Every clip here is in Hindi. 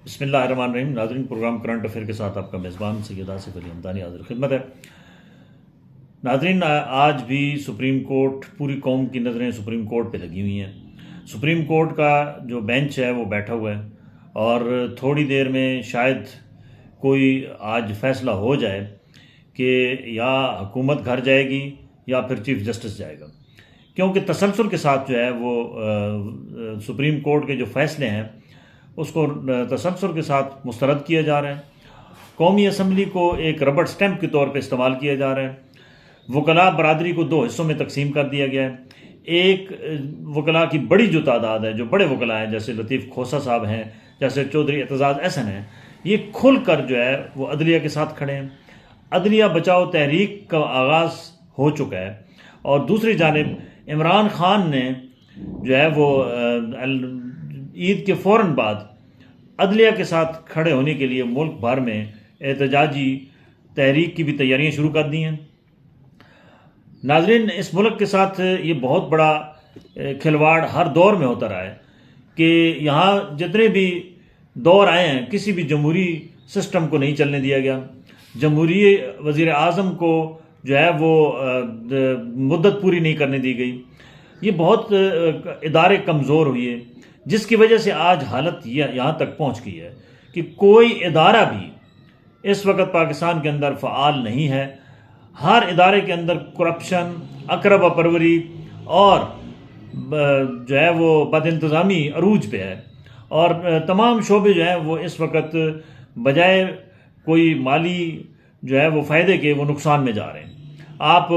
बिस्मिल्लाहिर्रहमानिर्रहीम। नाज़रीन, प्रोग्राम करंट अफेयर के साथ आपका मेज़बान सैयद आसिफ अली हमदानी हाज़िर खिदमत है। नाज़रीन, आज भी सुप्रीम कोर्ट, पूरी कौम की नज़रें सुप्रीम कोर्ट पे लगी हुई हैं। सुप्रीम कोर्ट का जो बेंच है वो बैठा हुआ है और थोड़ी देर में शायद कोई आज फैसला हो जाए कि या हुकूमत घर जाएगी या फिर चीफ जस्टिस जाएगा, क्योंकि तसलसल के साथ जो है वो सुप्रीम कोर्ट के जो फैसले हैं उसको तसलसल के साथ मुस्तरद किया जा रहा है। कौमी असम्बली को एक रबड़ स्टैंप के तौर पे इस्तेमाल किया जा रहा है। वकला बरादरी को दो हिस्सों में तकसीम कर दिया गया है। एक वकला की बड़ी जो तादाद है, जो बड़े वकला हैं, जैसे लतीफ़ खोसा साहब हैं, जैसे चौधरी एतजाज़ अहसन हैं, ये खुल कर जो है वो अदलिया के साथ खड़े हैं। अदलिया बचाओ तहरीक का आगाज़ हो चुका है और दूसरी जानिब इमरान खान ने जो है वो ईद के फ़ौरन बाद अदलिया के साथ खड़े होने के लिए मुल्क भर में एहतजाजी तहरीक की भी तैयारियां शुरू कर दी हैं। नाज़रीन, इस मुल्क के साथ ये बहुत बड़ा खिलवाड़ हर दौर में होता रहा है कि यहाँ जितने भी दौर आए हैं किसी भी जमहूरी सिस्टम को नहीं चलने दिया गया। जमहूरी वज़ीर आज़म को जो है वो मुद्दत पूरी नहीं करने दी गई। ये बहुत इदारे कमज़ोर हुए, जिसकी वजह से आज हालत यहाँ तक पहुँच गई है कि कोई इदारा भी इस वक्त पाकिस्तान के अंदर फ़आल नहीं है। हर इदारे के अंदर करप्शन, अकरबा परवरी और जो है वो बदइंतज़ामी अरूज पे है और तमाम शोबे जो हैं वो इस वक्त बजाय कोई माली जो है वो फ़ायदे के वो नुकसान में जा रहे हैं। आप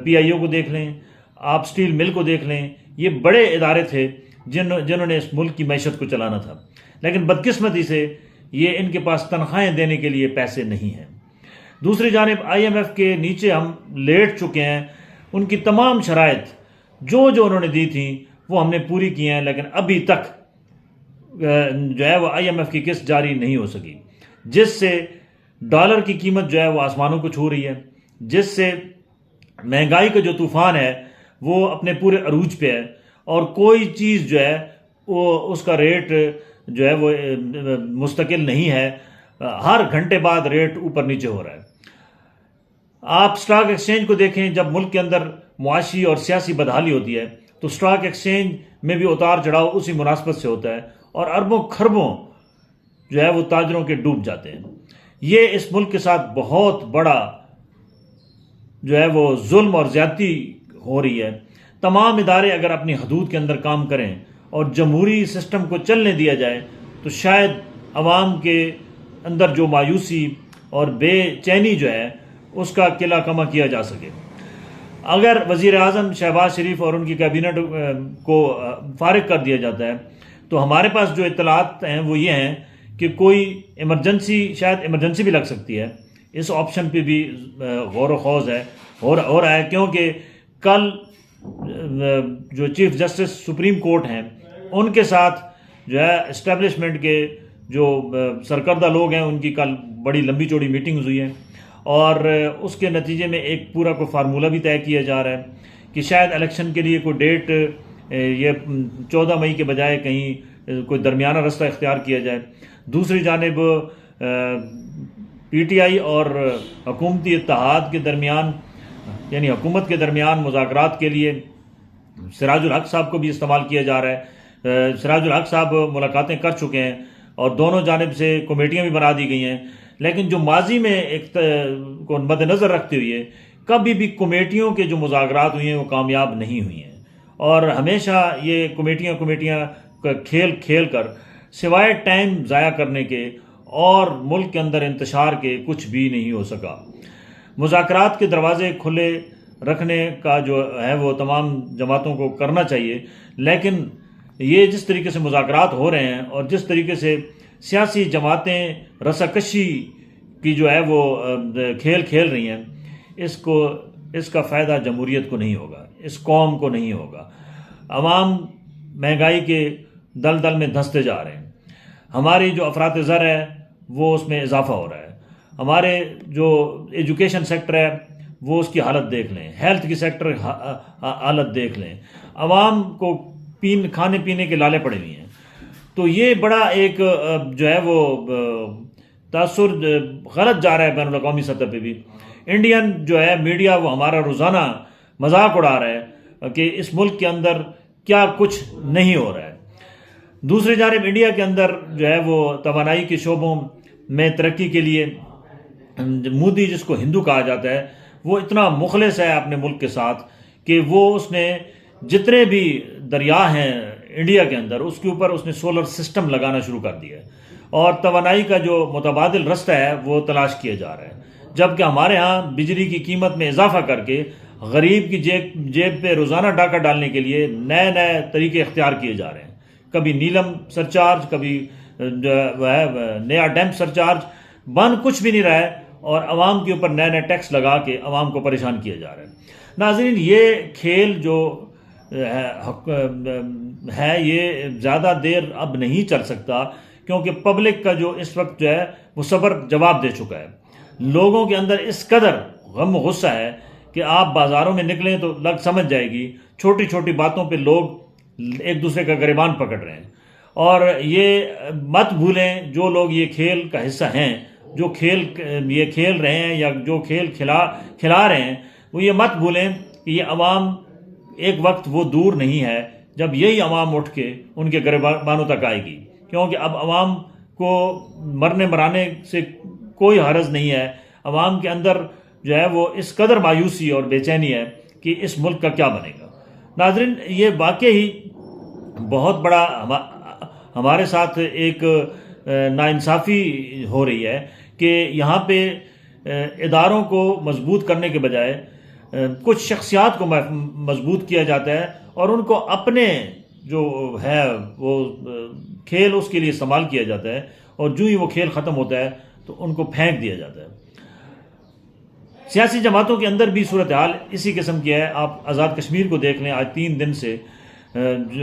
PIO को देख लें, आप स्टील मिल को देख लें, ये बड़े इदारे थे जिन्होंने इस मुल्क की मैशत को चलाना था, लेकिन बदकिस्मती से ये इनके पास तनख्वाहें देने के लिए पैसे नहीं हैं। दूसरी जानिब IMF के नीचे हम लेट चुके हैं। उनकी तमाम शराइत जो उन्होंने दी थी वो हमने पूरी की हैं, लेकिन अभी तक जो है वो IMF की किस्त जारी नहीं हो सकी, जिससे डॉलर की कीमत जो है वो आसमानों को छू रही है, जिससे महंगाई का जो तूफ़ान है वो अपने पूरे अरूज पे है और कोई चीज़ जो है वो उसका रेट जो है वो मुस्तकिल नहीं है। हर घंटे बाद रेट ऊपर नीचे हो रहा है। आप स्टॉक एक्सचेंज को देखें, जब मुल्क के अंदर मुआशी और सियासी बदहाली होती है तो स्टॉक एक्सचेंज में भी उतार चढ़ाव उसी मुनासबत से होता है और अरबों खरबों जो है वो ताजरों के डूब जाते हैं। ये इस मुल्क के साथ बहुत बड़ा जो है वो जुल्म और ज्यादती हो रही है। तमाम इदारे अगर अपनी हदूद के अंदर काम करें और जमहूरी सिस्टम को चलने दिया जाए तो शायद अवाम के अंदर जो मायूसी और बेचैनी जो है उसका किला कमा किया जा सके। अगर वज़ीर आज़म शहबाज शरीफ और उनकी कैबिनेट को फारिग कर दिया जाता है तो हमारे पास जो इत्तलात हैं वो ये हैं कि कोई इमरजेंसी, शायद इमरजेंसी भी लग सकती है। इस ऑप्शन पे भी गौर व खौज है हो रहा है, क्योंकि कल जो चीफ जस्टिस सुप्रीम कोर्ट हैं उनके साथ जो है इस्टेब्लिशमेंट के जो सरकर्दा लोग हैं उनकी कल बड़ी लंबी चौड़ी मीटिंग्स हुई हैं और उसके नतीजे में एक पूरा कोई फार्मूला भी तय किया जा रहा है कि शायद इलेक्शन के लिए कोई डेट ये 14 मई के बजाय कहीं कोई दरमियाना रास्ता इख्तियार किया जाए। दूसरी जानिब PTI और हुकूमती इत्तेहाद के दरमियान, यानी हुकूमत के दरमियान मुज़ाकरात के लिए सिराजुल हक साहब को भी इस्तेमाल किया जा रहा है। सिराजुल हक साहब मुलाकातें कर चुके हैं और दोनों जानिब से कमेटियां भी बना दी गई हैं, लेकिन जो माजी में एक को मद्देनज़र रखते हुए कभी भी कमेटियों के जो मुज़ाकरात हुए हैं वो कामयाब नहीं हुई हैं और हमेशा ये कमेटियां खेल कर सिवाय टाइम ज़ाया करने के और मुल्क के अंदर इंतशार के कुछ भी नहीं हो सका। मुज़ाकरात के दरवाजे खुले रखने का जो है वो तमाम जमातों को करना चाहिए, लेकिन ये जिस तरीके से मुज़ाकरात हो रहे हैं और जिस तरीके से सियासी जमातें रसाकशी की जो है वो खेल रही हैं, इसका फ़ायदा जमहूरियत को नहीं होगा, इस कौम को नहीं होगा। अवाम महंगाई के दलदल में धंसते जा रहे हैं। हमारी जो अफरात ज़र है वो उसमें इजाफा हो रहा है। हमारे जो एजुकेशन सेक्टर है वो उसकी हालत देख लें, हेल्थ की सेक्टर हालत देख लें। अवाम को खाने पीने के लाले पड़े हुए हैं तो ये बड़ा एक जो है वो तासुर गलत जा रहा है बैनुल अक़वामी सतह पे भी। इंडियन जो है मीडिया वो हमारा रोज़ाना मजाक उड़ा रहा है कि इस मुल्क के अंदर क्या कुछ नहीं हो रहा है। दूसरी जानिब इंडिया के अंदर जो है वो तवानाई के शोबों में तरक्की के लिए मोदी, जिसको हिंदू कहा जाता है, वो इतना मुखलिस है अपने मुल्क के साथ कि वो उसने जितने भी दरिया हैं इंडिया के अंदर उसके ऊपर उसने सोलर सिस्टम लगाना शुरू कर दिया है और तवानाई का जो मुतबादिल रास्ता है वो तलाश किया जा रहा है। जबकि हमारे यहाँ बिजली की कीमत में इजाफा करके गरीब की जेब पे रोज़ाना डाका डालने के लिए नए नए तरीके इख्तियार किए जा रहे हैं। कभी नीलम सरचार्ज, कभी नया डैम सरचार्ज, बन कुछ भी नहीं रहा है और अवाम के ऊपर नए नए टैक्स लगा के अवाम को परेशान किया जा रहा है। नाज़रीन, ये खेल जो है ये ज़्यादा देर अब नहीं चल सकता, क्योंकि पब्लिक का जो इस वक्त जो है वो सब्र जवाब दे चुका है। लोगों के अंदर इस कदर गम गुस्सा है कि आप बाज़ारों में निकलें तो लग समझ जाएगी, छोटी छोटी बातों पे लोग एक दूसरे का गिरबान पकड़ रहे हैं। और ये मत भूलें, जो लोग ये खेल का हिस्सा हैं, जो खेल ये खेल रहे हैं या जो खेल खिला रहे हैं, वो ये मत भूलें कि ये अवाम एक वक्त वो दूर नहीं है जब यही अवाम उठ के उनके गिरबानों तक आएगी। क्योंकि अब अवाम को मरने मराने से कोई हरज नहीं है। अवाम के अंदर जो है वो इस कदर मायूसी और बेचैनी है कि इस मुल्क का क्या बनेगा। नाज़रीन, ये वाकई ही बहुत बड़ा हमारे साथ एक नाइंसाफ़ी हो रही है कि यहाँ पे इदारों को मजबूत करने के बजाय कुछ शख्सियात को मजबूत किया जाता है और उनको अपने जो है वो खेल उसके लिए इस्तेमाल किया जाता है, और जो ही वो खेल ख़त्म होता है तो उनको फेंक दिया जाता है। सियासी जमातों के अंदर भी सूरत हाल इसी किस्म की है। आप आज़ाद कश्मीर को देख लें, आज 3 दिन से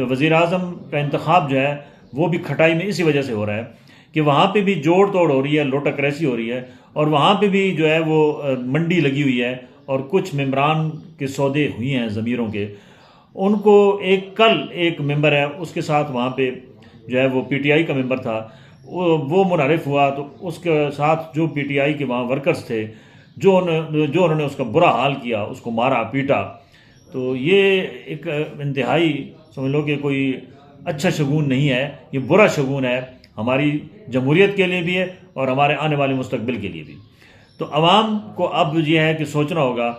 वज़ीर आज़म का इंतखाब जो है वो भी खटाई में इसी वजह से हो रहा है कि वहाँ पे भी जोड़ तोड़ हो रही है, लोटक रेसी हो रही है, और वहाँ पे भी जो है वो मंडी लगी हुई है और कुछ मेम्बरान के सौदे हुई हैं ज़मीरों के। उनको कल एक मेंबर है उसके साथ वहाँ पे जो है वो पीटीआई का मेंबर था, वो मुनारिफ हुआ, तो उसके साथ जो पीटीआई के वहाँ वर्कर्स थे जो उन्होंने उसका बुरा हाल किया, उसको मारा पीटा। तो ये एक इंतहाई समझ लो कि कोई अच्छा शगुन नहीं है, ये बुरा शगुन है हमारी जमहूरियत के लिए भी है और हमारे आने वाले मुस्तकबिल के लिए भी। तो अवाम को अब यह है कि सोचना होगा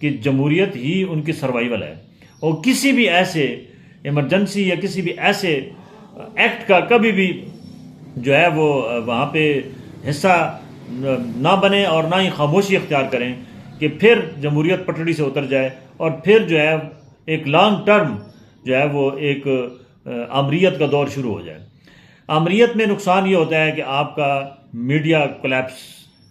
कि जमहूरियत ही उनकी सर्वाइवल है, और किसी भी ऐसे इमरजेंसी या किसी भी ऐसे एक्ट का कभी भी जो है वो वहाँ पे हिस्सा ना बने और ना ही खामोशी इख्तियार करें कि फिर जमहूरियत पटड़ी से उतर जाए और फिर जो है एक लॉन्ग टर्म जो है वो एक आमरीत का दौर शुरू हो जाए। आमरीत में नुकसान ये होता है कि आपका मीडिया कोलैप्स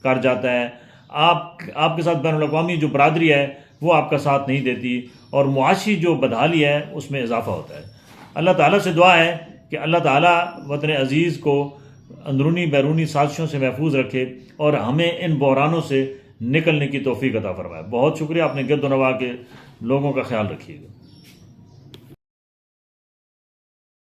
कर जाता है, आपके साथ बैनुल अक़वामी जो बरादरी है वो आपका साथ नहीं देती, और मुआशी जो बदहाली है उसमें इजाफा होता है। अल्लाह ताला से दुआ है कि अल्लाह ताला वतन अज़ीज़ को अंदरूनी बैरूनी साजिशों से महफूज रखे और हमें इन बहरानों से निकलने की तौफीक अता फरमाए। बहुत शुक्रिया, अपने गिरद नवा के लोगों का ख्याल रखिएगा।